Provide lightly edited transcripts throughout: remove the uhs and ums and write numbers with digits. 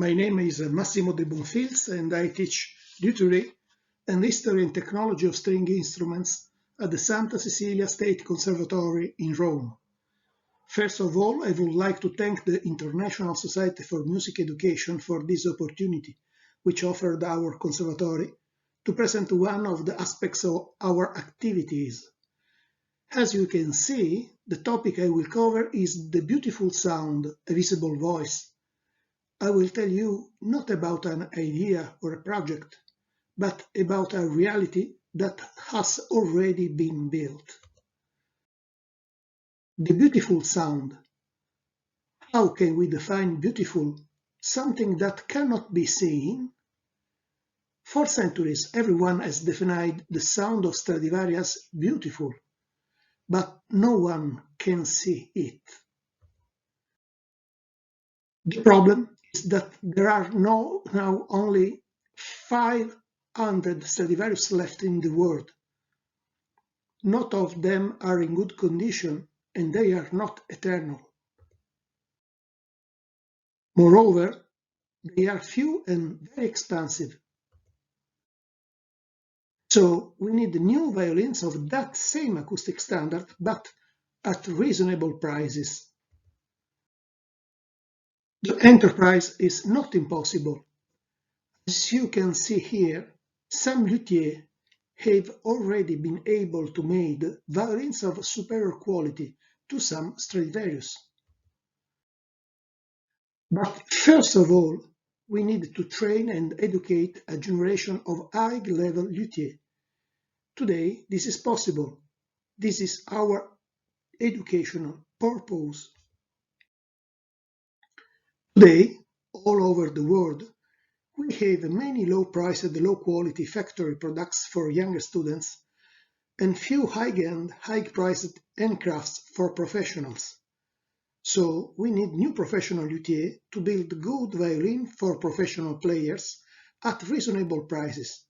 My name is Massimo de Bonfils and I teach Luthier and History and Technology of String Instruments at the Santa Cecilia State Conservatory in Rome. First of all, I would like to thank the International Society for Music Education for this opportunity, which offered our conservatory to present one of the aspects of our activities. As you can see, the topic I will cover is the beautiful sound, a visible voice. I will tell you not about an idea or a project, but about a reality that has already been built. The beautiful sound. How can we define beautiful? Something that cannot be seen? For centuries, everyone has defined the sound of Stradivarius beautiful, but no one can see it. The problem is that there are now only 500 Stradivarius left in the world. Not all of them are in good condition, and they are not eternal. Moreover, they are few and very expensive. So we need new violins of that same acoustic standard, but at reasonable prices. The enterprise is not impossible. As you can see here, some luthiers have already been able to make violins of superior quality to some Stradivarius. But first of all, we need to train and educate a generation of high-level luthiers. Today, this is possible. This is our educational purpose. Today, all over the world, we have many low-priced, low-quality factory products for younger students and few high-end, high-priced handcrafts for professionals. So we need new professional luthiers to build good violin for professional players at reasonable prices.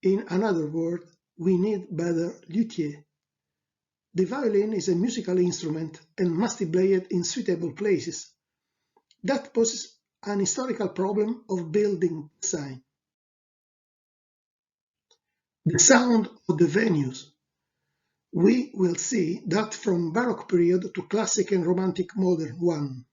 In another word, we need better luthiers. The violin is a musical instrument and must be played in suitable places. That poses an historical problem of building design. The sound of the venues. We will see that from Baroque period to classic and romantic modern one.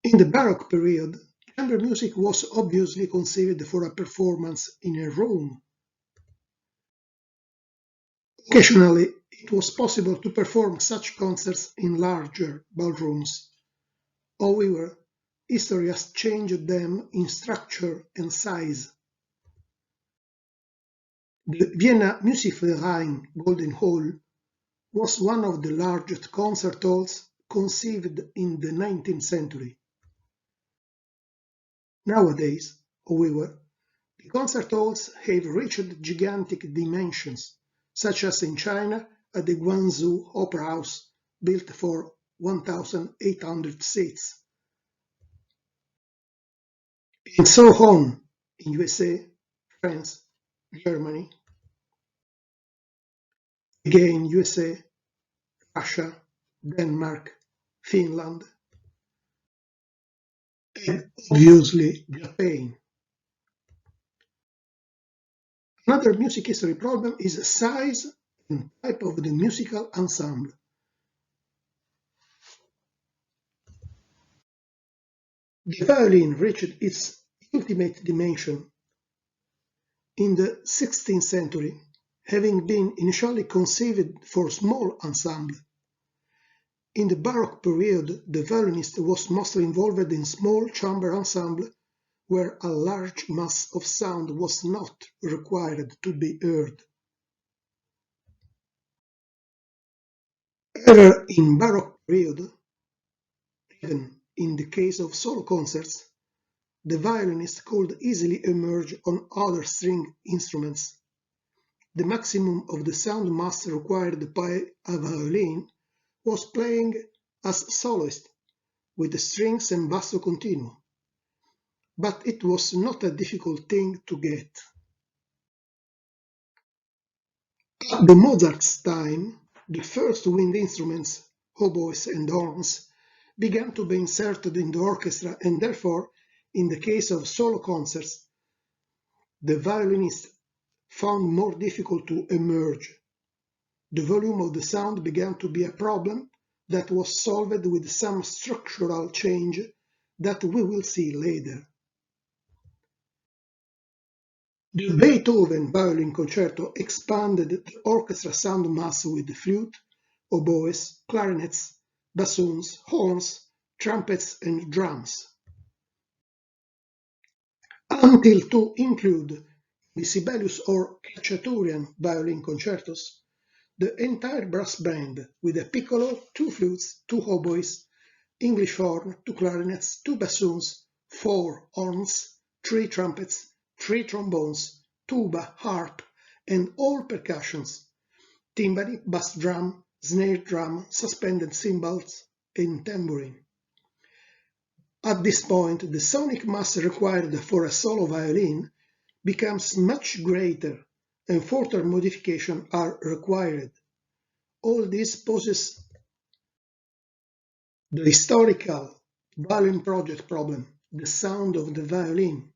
In the Baroque period, chamber music was obviously conceived for a performance in a room. Occasionally, it was possible to perform such concerts in larger ballrooms. However, history has changed them in structure and size. The Vienna Musikverein Golden Hall was one of the largest concert halls conceived in the 19th century. Nowadays, however, the concert halls have reached gigantic dimensions, such as in China at the Guangzhou Opera House, built for 1,800 seats. And so on in USA, France, Germany, again USA, Russia, Denmark, Finland, and obviously Japan. Another music history problem is size and type of the musical ensemble. The violin reached its ultimate dimension in the 16th century, having been initially conceived for small ensemble. In the Baroque period, the violinist was mostly involved in small chamber ensemble where a large mass of sound was not required to be heard. However, in Baroque period, even in the case of solo concerts, the violinist could easily emerge on other string instruments. The maximum of the sound mass required by a violin was playing as soloist with the strings and basso continuo, but it was not a difficult thing to get. At the Mozart's time, the first wind instruments, oboes and horns, began to be inserted in the orchestra, and therefore, in the case of solo concerts, the violinist found more difficult to emerge. The volume of the sound began to be a problem that was solved with some structural change that we will see later. The Beethoven Violin Concerto expanded the orchestra sound mass with flute, oboes, clarinets, bassoons, horns, trumpets, and drums, until to include the Sibelius or Cacciatorian violin concertos, the entire brass band with a piccolo, 2 flutes, 2 oboes, English horn, 2 clarinets, 2 bassoons, 4 horns, 3 trumpets, 3 trombones, tuba, harp, and all percussions, timpani, bass drum, snare drum, suspended cymbals, and tambourine. At this point, the sonic mass required for a solo violin becomes much greater, and further modifications are required. All this poses the historical violin project problem, the sound of the violin.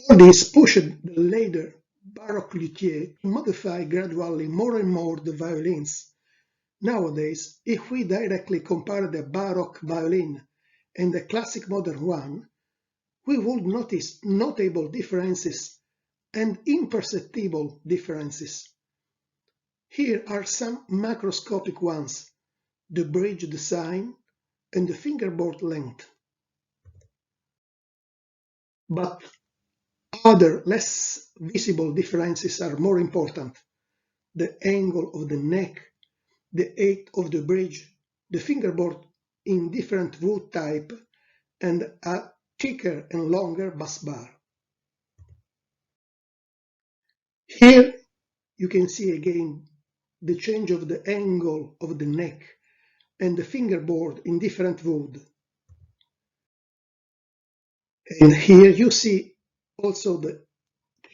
All this pushed the later Baroque luthier to modify gradually more and more the violins. Nowadays, if we directly compare the Baroque violin and the classic modern one, we would notice notable differences and imperceptible differences. Here are some macroscopic ones: the bridge design and the fingerboard length. But other less visible differences are more important: the angle of the neck, the height of the bridge, the fingerboard in different wood type, and a thicker and longer bass bar. Here you can see again the change of the angle of the neck and the fingerboard in different wood. And here you see also the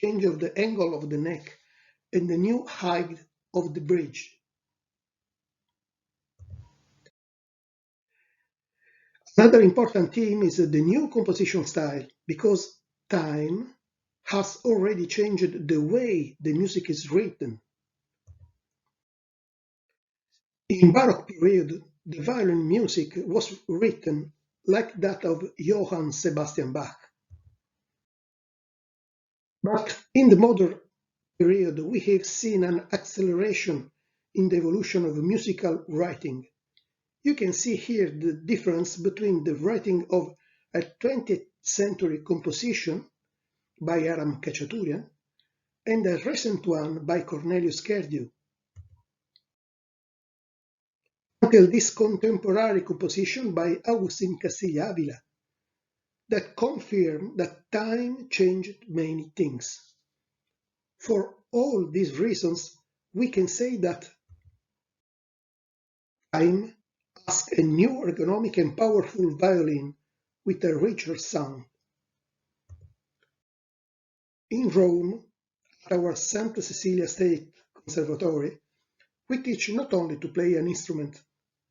change of the angle of the neck and the new height of the bridge. Another important theme is the new composition style, because time has already changed the way the music is written. In Baroque period, the violin music was written like that of Johann Sebastian Bach. But in the modern period, we have seen an acceleration in the evolution of musical writing. You can see here the difference between the writing of a 20th century composition by Aram Khachaturian and a recent one by Cornelius Kerdiu, until this contemporary composition by Agustin Castilla Avila that confirmed that time changed many things. For all these reasons, we can say that time asked a new ergonomic and powerful violin with a richer sound. In Rome, at our Santa Cecilia State Conservatory, we teach not only to play an instrument,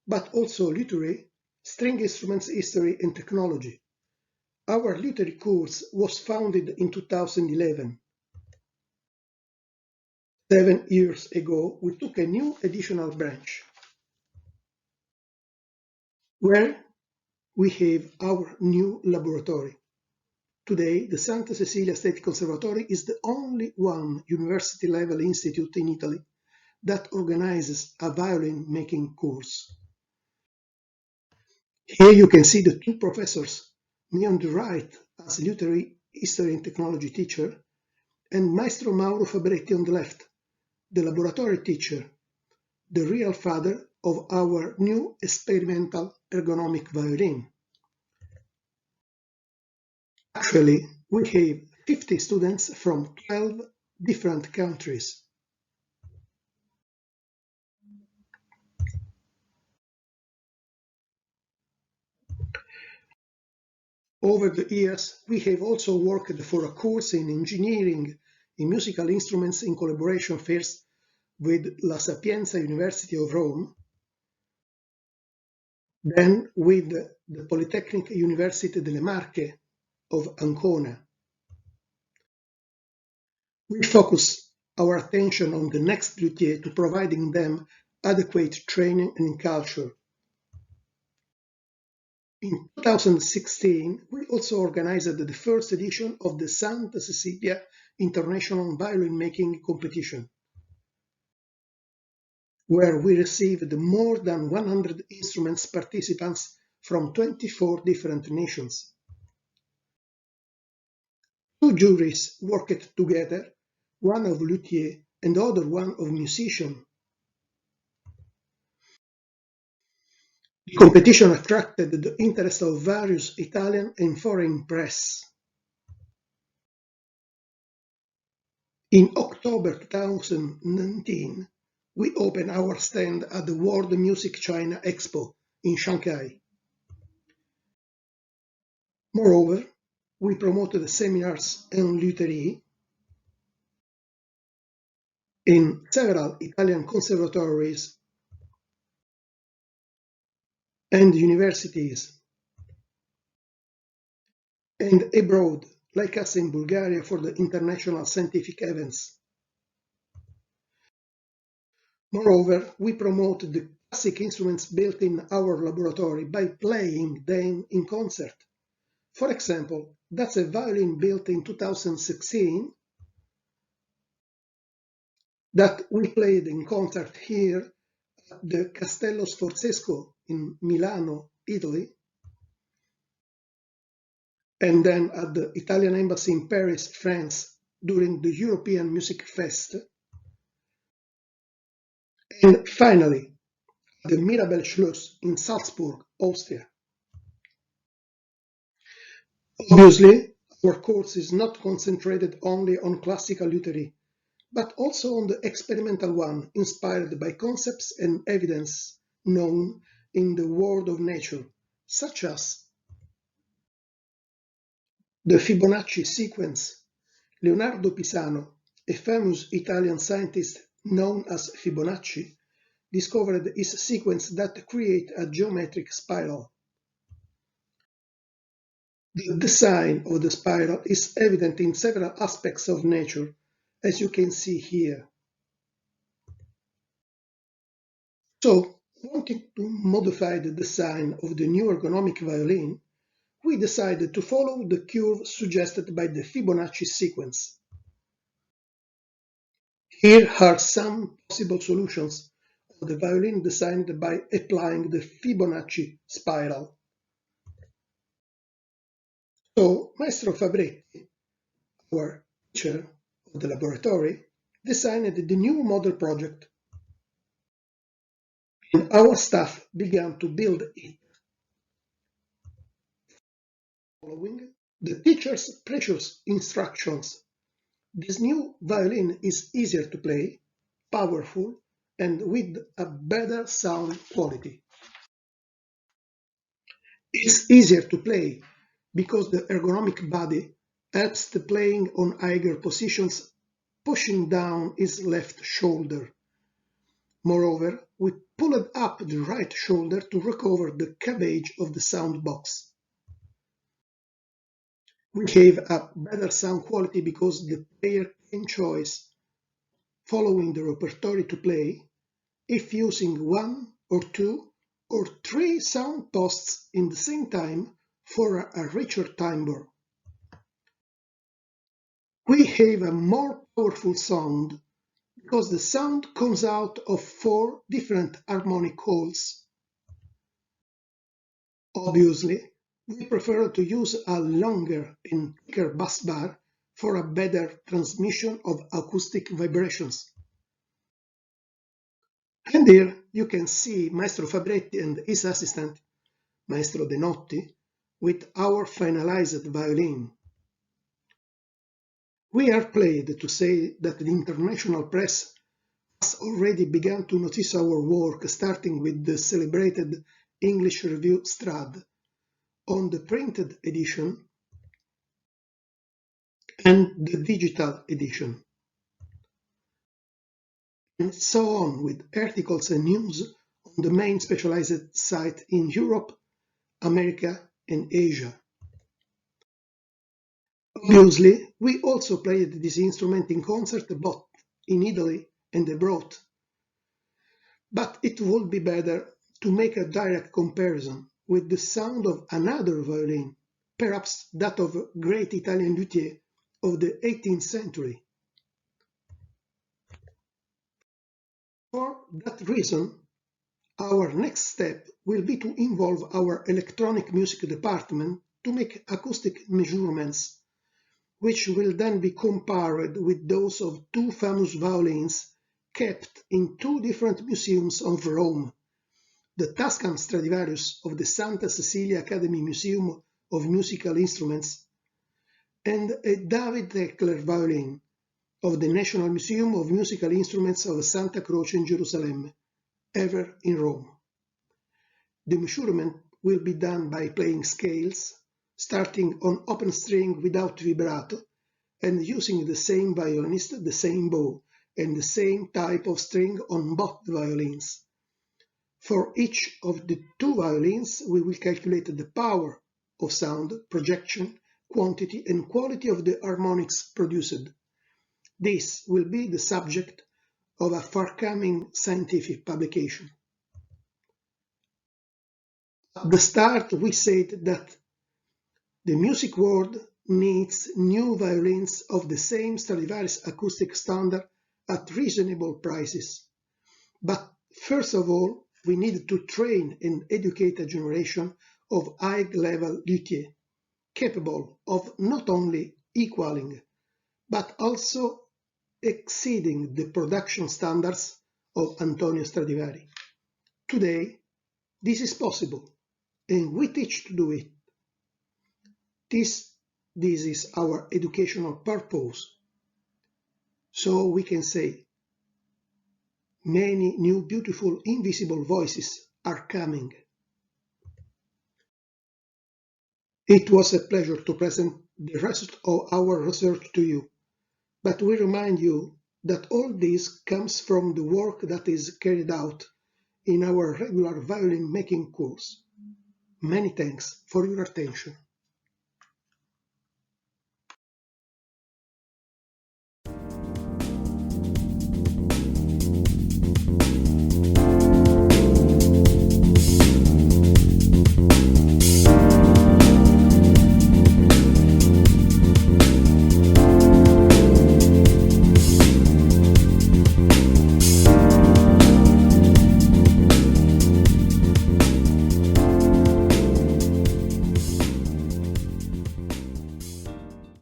but also luthier, string instruments history and technology. Our luthier course was founded in 2011. 7 years ago, we took a new additional branch, where we have our new laboratory. Today, the Santa Cecilia State Conservatory is the only one university-level institute in Italy that organizes a violin-making course. Here you can see the 2 professors, me on the right as literary history and technology teacher, and Maestro Mauro Fabretti on the left, the laboratory teacher, the real father of our new experimental ergonomic violin. Actually, we have 50 students from 12 different countries. Over the years, we have also worked for a course in engineering in musical instruments in collaboration first with La Sapienza University of Rome, then with the Polytechnic University delle Marche of Ancona. We focus our attention on the next luthier to providing them adequate training and culture. In 2016, we also organized the first edition of the Santa Cecilia International Violin Making Competition, where we received more than 100 instruments participants from 24 different nations. Two juries worked together, one of luthier and the other one of musician. The competition attracted the interest of various Italian and foreign press. In October 2019, we opened our stand at the World Music China Expo in Shanghai. Moreover, we promoted seminars on lutherie in several Italian conservatories and universities, and abroad, like us in Bulgaria for the international scientific events. Moreover, we promote the classic instruments built in our laboratory by playing them in concert. For example, that's a violin built in 2016 that we played in concert here at the Castello Sforzesco in Milano, Italy, and then at the Italian Embassy in Paris, France, during the European Music Fest, and finally at the Mirabel Schloss in Salzburg, Austria. Obviously, our course is not concentrated only on classical lutherie, but also on the experimental one, inspired by concepts and evidence known in the world of nature, such as the Fibonacci sequence. Leonardo Pisano, a famous Italian scientist known as Fibonacci, discovered his sequence that creates a geometric spiral. The design of the spiral is evident in several aspects of nature, as you can see here. So, wanting to modify the design of the new ergonomic violin, we decided to follow the curve suggested by the Fibonacci sequence. Here are some possible solutions of the violin designed by applying the Fibonacci spiral. So, Maestro Fabretti, our teacher of the laboratory, designed the new model project, and our staff began to build it. Following the teacher's precious instructions, this new violin is easier to play, powerful, and with a better sound quality. It's easier to play because the ergonomic body helps the playing on higher positions, pushing down his left shoulder. Moreover, we pulled up the right shoulder to recover the cabbage of the sound box. We gave a better sound quality because the player can choose, following the repertoire to play, if using one or two or three sound posts in the same time for a richer timbre. We have a more powerful sound because the sound comes out of 4 different harmonic holes. Obviously, we prefer to use a longer and thicker bass bar for a better transmission of acoustic vibrations. And here you can see Maestro Fabretti and his assistant, Maestro De Notti, with our finalized violin. We are pleased to say that the international press has already begun to notice our work, starting with the celebrated English review Strad on the printed edition and the digital edition. and so on with articles and news on the main specialized site in Europe, America and Asia. Obviously, we also played this instrument in concert both in Italy and abroad, but it would be better to make a direct comparison with the sound of another violin, perhaps that of a great Italian luthier of the 18th century. For that reason, our next step will be to involve our electronic music department to make acoustic measurements, which will then be compared with those of two famous violins kept in two different museums of Rome, the Tuscan Stradivarius of the Santa Cecilia Academy Museum of Musical Instruments, and a David Heckler violin of the National Museum of Musical Instruments of Santa Croce in Jerusalem, ever in Rome. The measurement will be done by playing scales, starting on open string without vibrato, and using the same violinist, the same bow, and the same type of string on both violins. For each of the two violins, we will calculate the power of sound, projection, quantity, and quality of the harmonics produced. This will be the subject of a forthcoming scientific publication. At the start, we said that the music world needs new violins of the same Stradivarius acoustic standard at reasonable prices. But first of all, we need to train and educate a generation of high-level luthiers, capable of not only equaling, but also exceeding the production standards of Antonio Stradivari. Today, this is possible, and we teach to do it. This is our educational purpose. So we can say, many new beautiful invisible voices are coming. It was a pleasure to present the rest of our research to you, but we remind you that all this comes from the work that is carried out in our regular violin making course. Many thanks for your attention.